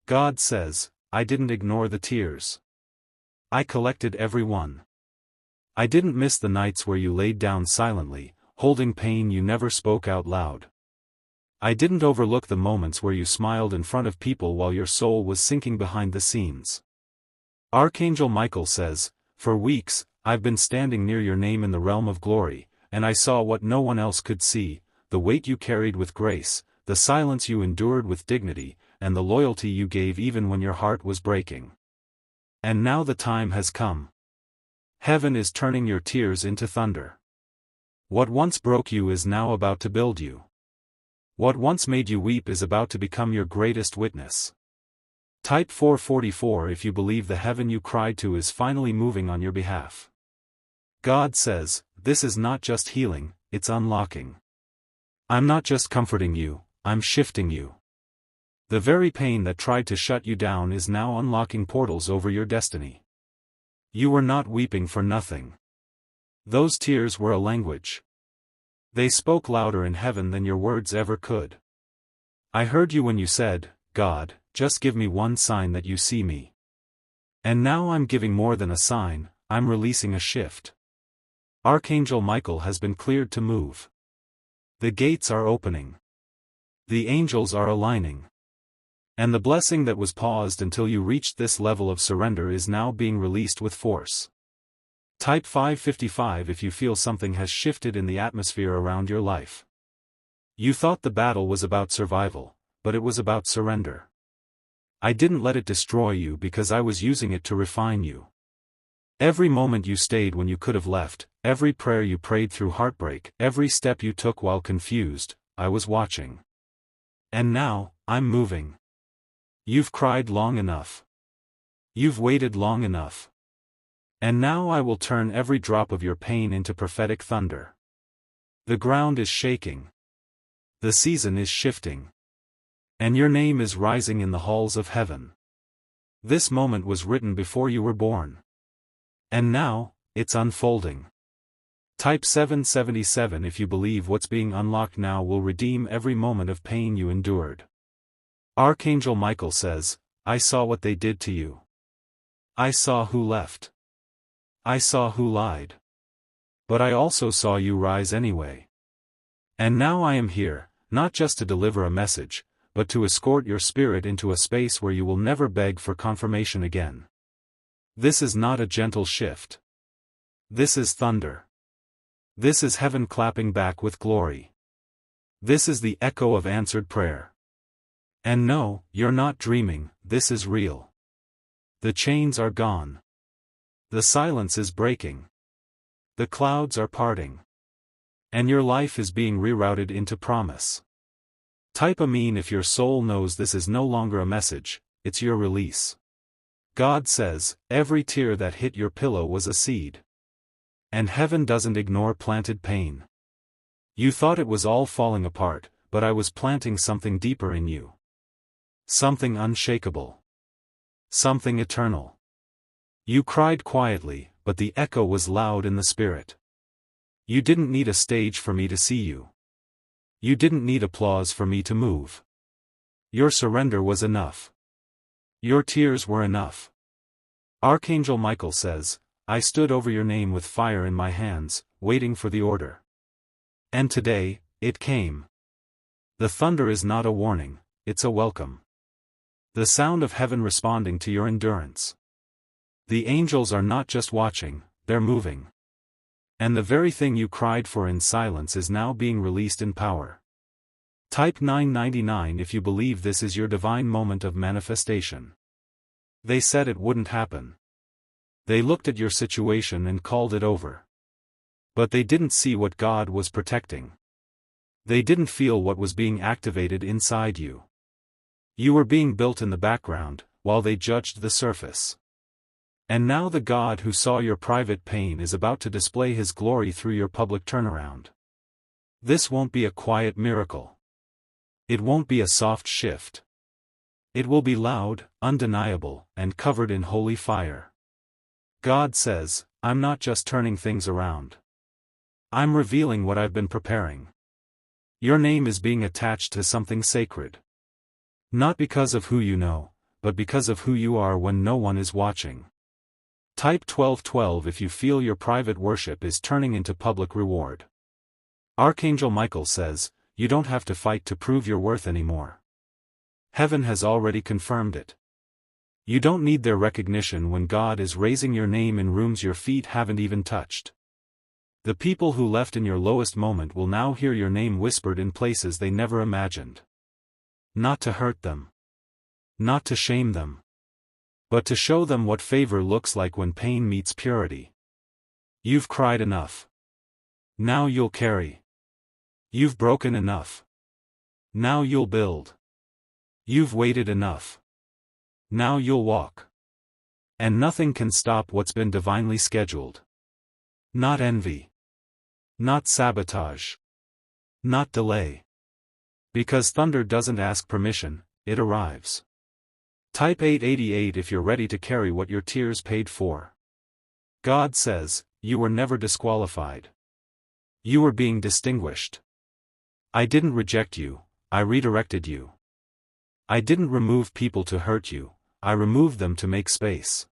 God says, I didn't ignore the tears. I collected every one. I didn't miss the nights where you laid down silently, holding pain you never spoke out loud. I didn't overlook the moments where you smiled in front of people while your soul was sinking behind the scenes. Archangel Michael says, for weeks, I've been standing near your name in the realm of glory, and I saw what no one else could see, the weight you carried with grace, the silence you endured with dignity, and the loyalty you gave even when your heart was breaking. And now the time has come. Heaven is turning your tears into thunder. What once broke you is now about to build you. What once made you weep is about to become your greatest witness. Type 444 if you believe the heaven you cried to is finally moving on your behalf. God says, this is not just healing, it's unlocking. I'm not just comforting you, I'm shifting you. The very pain that tried to shut you down is now unlocking portals over your destiny. You were not weeping for nothing. Those tears were a language. They spoke louder in heaven than your words ever could. I heard you when you said, God, just give me one sign that you see me. And now I'm giving more than a sign, I'm releasing a shift. Archangel Michael has been cleared to move. The gates are opening. The angels are aligning. And the blessing that was paused until you reached this level of surrender is now being released with force. Type 555 if you feel something has shifted in the atmosphere around your life. You thought the battle was about survival, but it was about surrender. I didn't let it destroy you because I was using it to refine you. Every moment you stayed when you could have left, every prayer you prayed through heartbreak, every step you took while confused, I was watching. And now, I'm moving. You've cried long enough. You've waited long enough. And now I will turn every drop of your pain into prophetic thunder. The ground is shaking. The season is shifting. And your name is rising in the halls of heaven. This moment was written before you were born. And now, it's unfolding. Type 777 if you believe what's being unlocked now will redeem every moment of pain you endured. Archangel Michael says, I saw what they did to you. I saw who left. I saw who lied. But I also saw you rise anyway. And now I am here, not just to deliver a message, but to escort your spirit into a space where you will never beg for confirmation again. This is not a gentle shift. This is thunder. This is heaven clapping back with glory. This is the echo of answered prayer. And no, you're not dreaming, this is real. The chains are gone. The silence is breaking. The clouds are parting. And your life is being rerouted into promise. Type Amen if your soul knows this is no longer a message, it's your release. God says, every tear that hit your pillow was a seed. And heaven doesn't ignore planted pain. You thought it was all falling apart, but I was planting something deeper in you. Something unshakable. Something eternal. You cried quietly, but the echo was loud in the spirit. You didn't need a stage for me to see you. You didn't need applause for me to move. Your surrender was enough. Your tears were enough. Archangel Michael says, I stood over your name with fire in my hands, waiting for the order. And today, it came. The thunder is not a warning, it's a welcome. The sound of heaven responding to your endurance. The angels are not just watching, they're moving. And the very thing you cried for in silence is now being released in power. Type 999 if you believe this is your divine moment of manifestation. They said it wouldn't happen. They looked at your situation and called it over. But they didn't see what God was protecting. They didn't feel what was being activated inside you. You were being built in the background, while they judged the surface. And now the God who saw your private pain is about to display his glory through your public turnaround. This won't be a quiet miracle. It won't be a soft shift. It will be loud, undeniable, and covered in holy fire. God says, I'm not just turning things around. I'm revealing what I've been preparing. Your name is being attached to something sacred. Not because of who you know, but because of who you are when no one is watching. Type 1212 if you feel your private worship is turning into public reward. Archangel Michael says, you don't have to fight to prove your worth anymore. Heaven has already confirmed it. You don't need their recognition when God is raising your name in rooms your feet haven't even touched. The people who left in your lowest moment will now hear your name whispered in places they never imagined. Not to hurt them. Not to shame them. But to show them what favor looks like when pain meets purity. You've cried enough. Now you'll carry. You've broken enough. Now you'll build. You've waited enough. Now you'll walk. And nothing can stop what's been divinely scheduled. Not envy. Not sabotage. Not delay. Because thunder doesn't ask permission, it arrives. Type 888 if you're ready to carry what your tears paid for. God says, you were never disqualified. You were being distinguished. I didn't reject you, I redirected you. I didn't remove people to hurt you, I removed them to make space.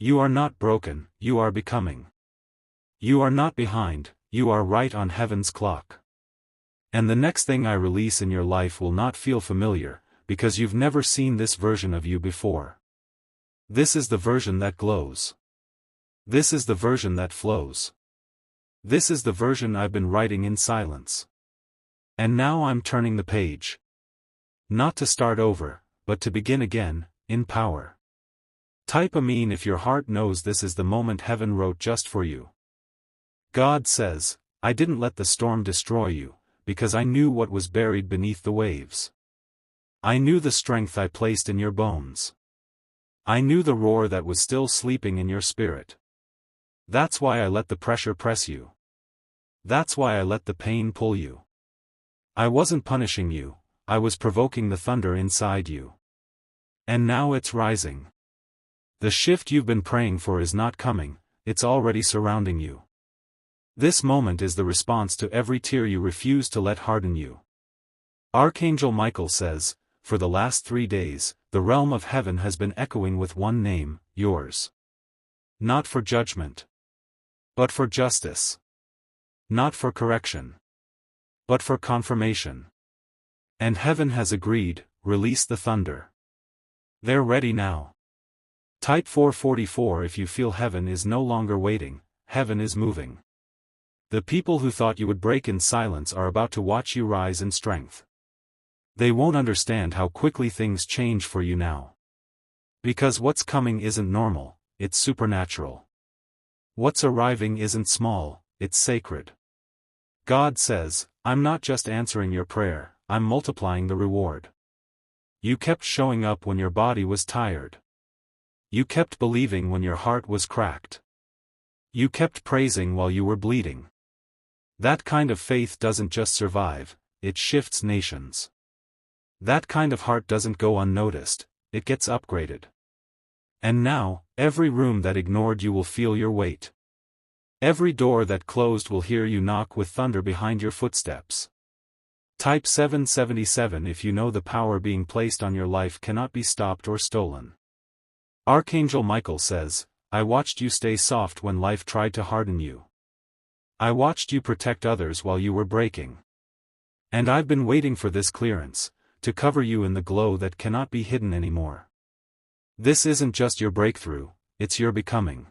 You are not broken, you are becoming. You are not behind, you are right on heaven's clock. And the next thing I release in your life will not feel familiar, because you've never seen this version of you before. This is the version that glows. This is the version that flows. This is the version I've been writing in silence. And now I'm turning the page. Not to start over, but to begin again, in power. Type Amen if your heart knows this is the moment heaven wrote just for you. God says, I didn't let the storm destroy you, because I knew what was buried beneath the waves. I knew the strength I placed in your bones. I knew the roar that was still sleeping in your spirit. That's why I let the pressure press you. That's why I let the pain pull you. I wasn't punishing you, I was provoking the thunder inside you. And now it's rising. The shift you've been praying for is not coming, it's already surrounding you. This moment is the response to every tear you refuse to let harden you. Archangel Michael says, for the last 3 days, the realm of heaven has been echoing with one name, yours. Not for judgment. But for justice. Not for correction. But for confirmation. And heaven has agreed, release the thunder. They're ready now. Type 444 if you feel heaven is no longer waiting, heaven is moving. The people who thought you would break in silence are about to watch you rise in strength. They won't understand how quickly things change for you now. Because what's coming isn't normal, it's supernatural. What's arriving isn't small, it's sacred. God says, I'm not just answering your prayer, I'm multiplying the reward. You kept showing up when your body was tired. You kept believing when your heart was cracked. You kept praising while you were bleeding. That kind of faith doesn't just survive, it shifts nations. That kind of heart doesn't go unnoticed, it gets upgraded. And now, every room that ignored you will feel your weight. Every door that closed will hear you knock with thunder behind your footsteps. Type 777 if you know the power being placed on your life cannot be stopped or stolen. Archangel Michael says, I watched you stay soft when life tried to harden you. I watched you protect others while you were breaking. And I've been waiting for this clearance, to cover you in the glow that cannot be hidden anymore. This isn't just your breakthrough, it's your becoming.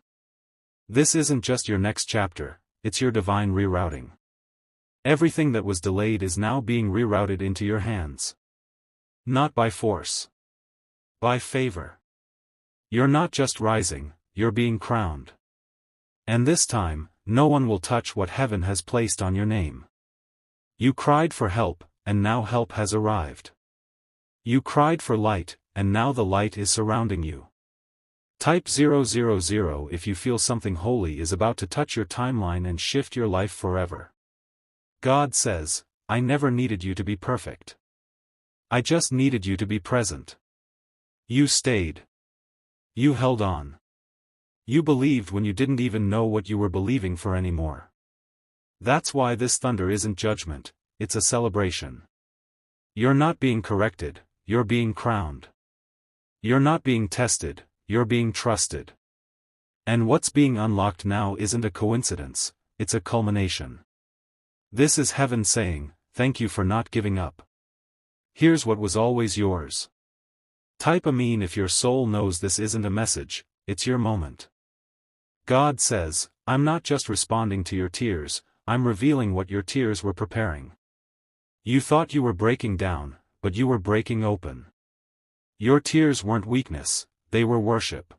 This isn't just your next chapter, it's your divine rerouting. Everything that was delayed is now being rerouted into your hands. Not by force. By favor. You're not just rising, you're being crowned. And this time, no one will touch what heaven has placed on your name. You cried for help, and now help has arrived. You cried for light, and now the light is surrounding you. Type 000 if you feel something holy is about to touch your timeline and shift your life forever. God says, I never needed you to be perfect. I just needed you to be present. You stayed. You held on. You believed when you didn't even know what you were believing for anymore. That's why this thunder isn't judgment, it's a celebration. You're not being corrected, you're being crowned. You're not being tested, you're being trusted. And what's being unlocked now isn't a coincidence, it's a culmination. This is heaven saying, thank you for not giving up. Here's what was always yours. Type Amen if your soul knows this isn't a message, it's your moment. God says, I'm not just responding to your tears, I'm revealing what your tears were preparing. You thought you were breaking down, but you were breaking open. Your tears weren't weakness, they were worship.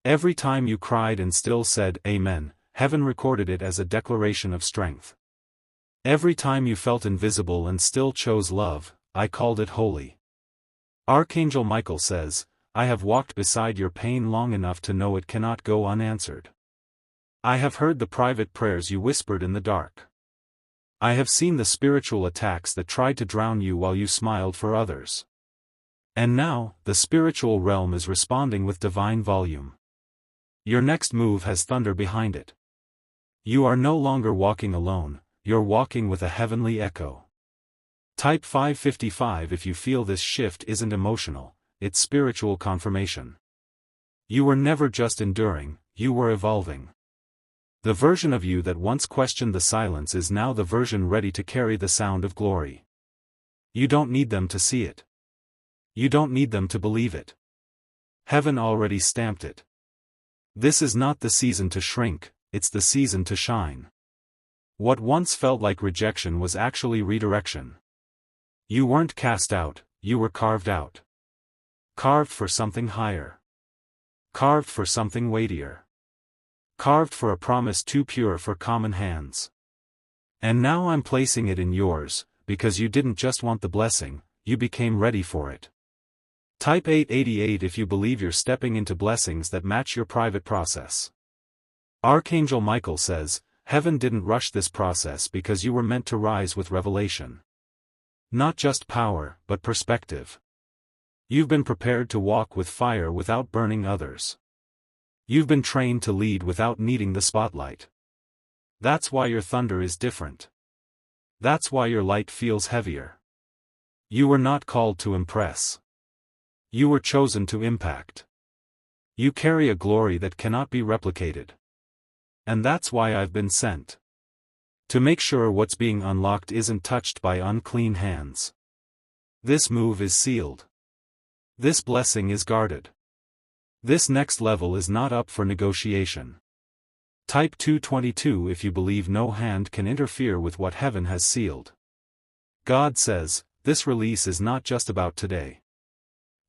Every time you cried and still said Amen, heaven recorded it as a declaration of strength. Every time you felt invisible and still chose love, I called it holy. Archangel Michael says, I have walked beside your pain long enough to know it cannot go unanswered. I have heard the private prayers you whispered in the dark. I have seen the spiritual attacks that tried to drown you while you smiled for others. And now, the spiritual realm is responding with divine volume. Your next move has thunder behind it. You are no longer walking alone, you're walking with a heavenly echo. Type 555 if you feel this shift isn't emotional, it's spiritual confirmation. You were never just enduring, you were evolving. The version of you that once questioned the silence is now the version ready to carry the sound of glory. You don't need them to see it. You don't need them to believe it. Heaven already stamped it. This is not the season to shrink, it's the season to shine. What once felt like rejection was actually redirection. You weren't cast out, you were carved out. Carved for something higher. Carved for something weightier. Carved for a promise too pure for common hands. And now I'm placing it in yours, because you didn't just want the blessing, you became ready for it. Type 888 if you believe you're stepping into blessings that match your private process. Archangel Michael says, heaven didn't rush this process because you were meant to rise with revelation. Not just power, but perspective. You've been prepared to walk with fire without burning others. You've been trained to lead without needing the spotlight. That's why your thunder is different. That's why your light feels heavier. You were not called to impress. You were chosen to impact. You carry a glory that cannot be replicated. And that's why I've been sent. To make sure what's being unlocked isn't touched by unclean hands. This move is sealed. This blessing is guarded. This next level is not up for negotiation. Type 222 if you believe no hand can interfere with what heaven has sealed. God says, this release is not just about today.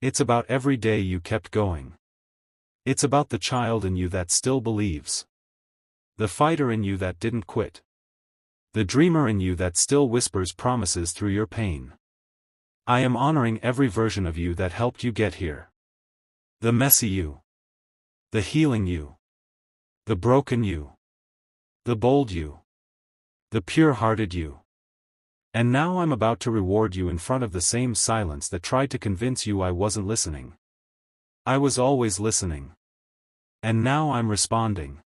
It's about every day you kept going. It's about the child in you that still believes. The fighter in you that didn't quit. The dreamer in you that still whispers promises through your pain. I am honoring every version of you that helped you get here. The messy you. The healing you. The broken you. The bold you. The pure-hearted you. And now I'm about to reward you in front of the same silence that tried to convince you I wasn't listening. I was always listening. And now I'm responding.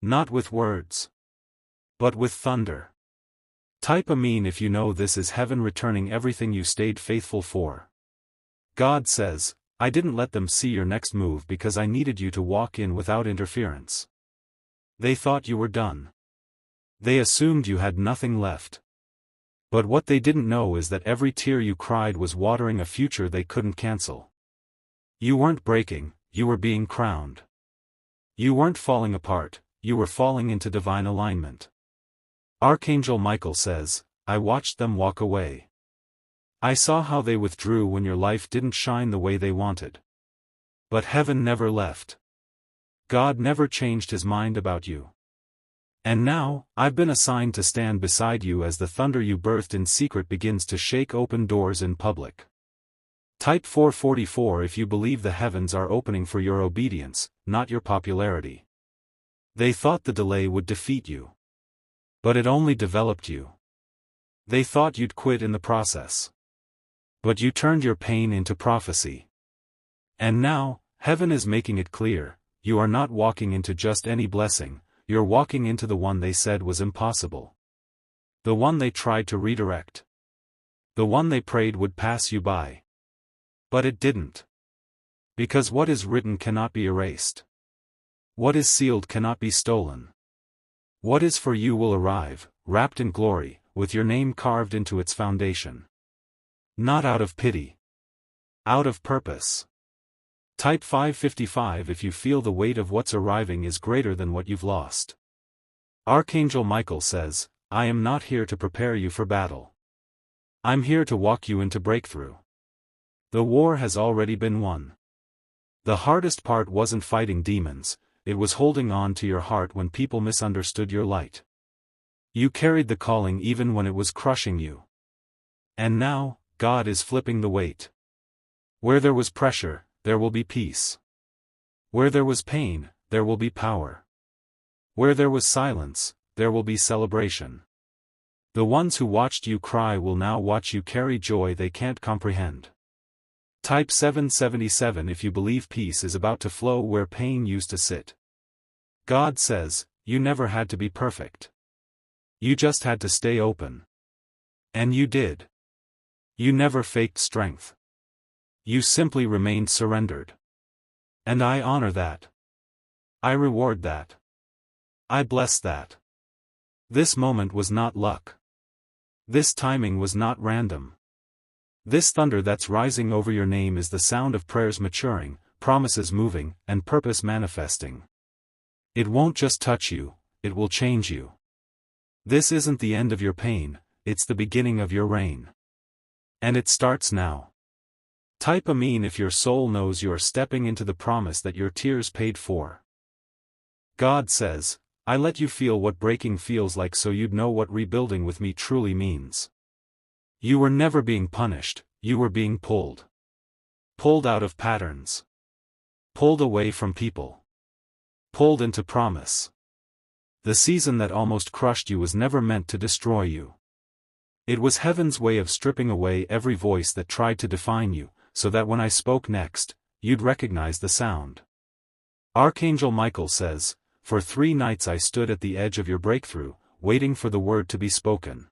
Not with words. But with thunder. Type Amen if you know this is heaven returning everything you stayed faithful for. God says, I didn't let them see your next move because I needed you to walk in without interference. They thought you were done. They assumed you had nothing left. But what they didn't know is that every tear you cried was watering a future they couldn't cancel. You weren't breaking, you were being crowned. You weren't falling apart, you were falling into divine alignment. Archangel Michael says, I watched them walk away. I saw how they withdrew when your life didn't shine the way they wanted. But heaven never left. God never changed his mind about you. And now, I've been assigned to stand beside you as the thunder you birthed in secret begins to shake open doors in public. Type 444 if you believe the heavens are opening for your obedience, not your popularity. They thought the delay would defeat you. But it only developed you. They thought you'd quit in the process. But you turned your pain into prophecy. And now, heaven is making it clear, you are not walking into just any blessing, you're walking into the one they said was impossible. The one they tried to redirect. The one they prayed would pass you by. But it didn't. Because what is written cannot be erased. What is sealed cannot be stolen. What is for you will arrive, wrapped in glory, with your name carved into its foundation. Not out of pity. Out of purpose. Type 555 if you feel the weight of what's arriving is greater than what you've lost. Archangel Michael says, I am not here to prepare you for battle. I'm here to walk you into breakthrough. The war has already been won. The hardest part wasn't fighting demons, it was holding on to your heart when people misunderstood your light. You carried the calling even when it was crushing you. And now, God is flipping the weight. Where there was pressure, there will be peace. Where there was pain, there will be power. Where there was silence, there will be celebration. The ones who watched you cry will now watch you carry joy they can't comprehend. Type 777 if you believe peace is about to flow where pain used to sit. God says, you never had to be perfect. You just had to stay open. And you did. You never faked strength. You simply remained surrendered. And I honor that. I reward that. I bless that. This moment was not luck. This timing was not random. This thunder that's rising over your name is the sound of prayers maturing, promises moving, and purpose manifesting. It won't just touch you, it will change you. This isn't the end of your pain, it's the beginning of your reign. And it starts now. Type Amen if your soul knows you are stepping into the promise that your tears paid for. God says, I let you feel what breaking feels like so you'd know what rebuilding with me truly means. You were never being punished, you were being pulled. Pulled out of patterns. Pulled away from people. Pulled into promise. The season that almost crushed you was never meant to destroy you. It was heaven's way of stripping away every voice that tried to define you, so that when I spoke next, you'd recognize the sound. Archangel Michael says, for 3 nights I stood at the edge of your breakthrough, waiting for the word to be spoken.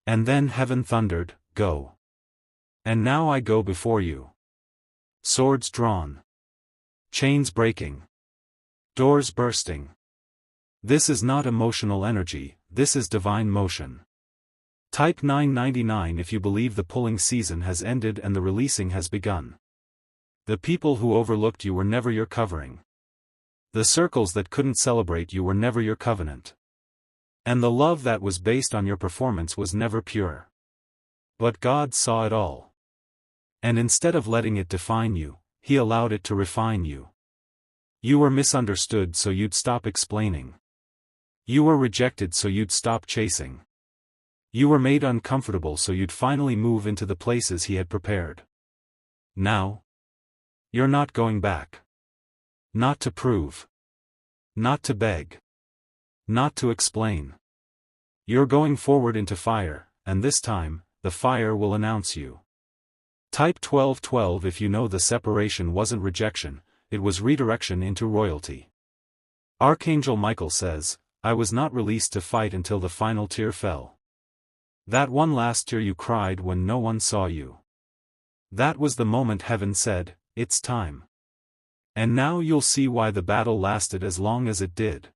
And then heaven thundered, go. And now I go before you. Swords drawn. Chains breaking. Doors bursting. This is not emotional energy, this is divine motion. Type 999 if you believe the pulling season has ended and the releasing has begun. The people who overlooked you were never your covering. The circles that couldn't celebrate you were never your covenant. And the love that was based on your performance was never pure. But God saw it all. And instead of letting it define you, He allowed it to refine you. You were misunderstood so you'd stop explaining. You were rejected so you'd stop chasing. You were made uncomfortable so you'd finally move into the places He had prepared. Now, you're not going back. Not to prove. Not to beg. Not to explain. You're going forward into fire, and this time, the fire will announce you. Type 1212 if you know the separation wasn't rejection, it was redirection into royalty. Archangel Michael says, I was not released to fight until the final tear fell. That one last tear you cried when no one saw you. That was the moment heaven said, it's time. And now you'll see why the battle lasted as long as it did.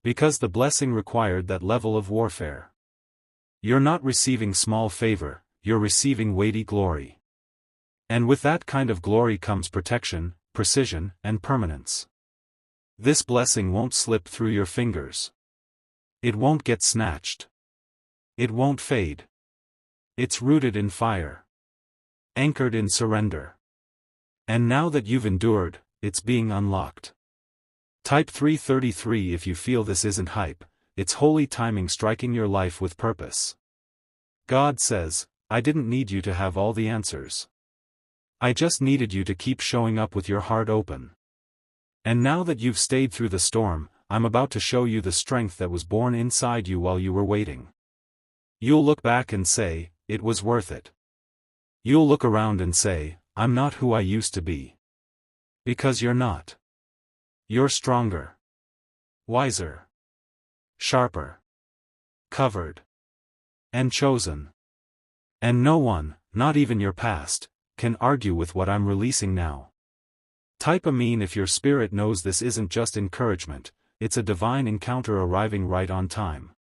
Because the blessing required that level of warfare. You're not receiving small favor, you're receiving weighty glory. And with that kind of glory comes protection, precision, and permanence. This blessing won't slip through your fingers. It won't get snatched. It won't fade. It's rooted in fire. Anchored in surrender. And now that you've endured, it's being unlocked. Type 333 if you feel this isn't hype, it's holy timing striking your life with purpose. God says, I didn't need you to have all the answers. I just needed you to keep showing up with your heart open. And now that you've stayed through the storm, I'm about to show you the strength that was born inside you while you were waiting. You'll look back and say, it was worth it. You'll look around and say, I'm not who I used to be. Because you're not. You're stronger. Wiser. Sharper. Covered. And chosen. And no one, not even your past, can argue with what I'm releasing now. Type a mean if your spirit knows this isn't just encouragement, it's a divine encounter arriving right on time.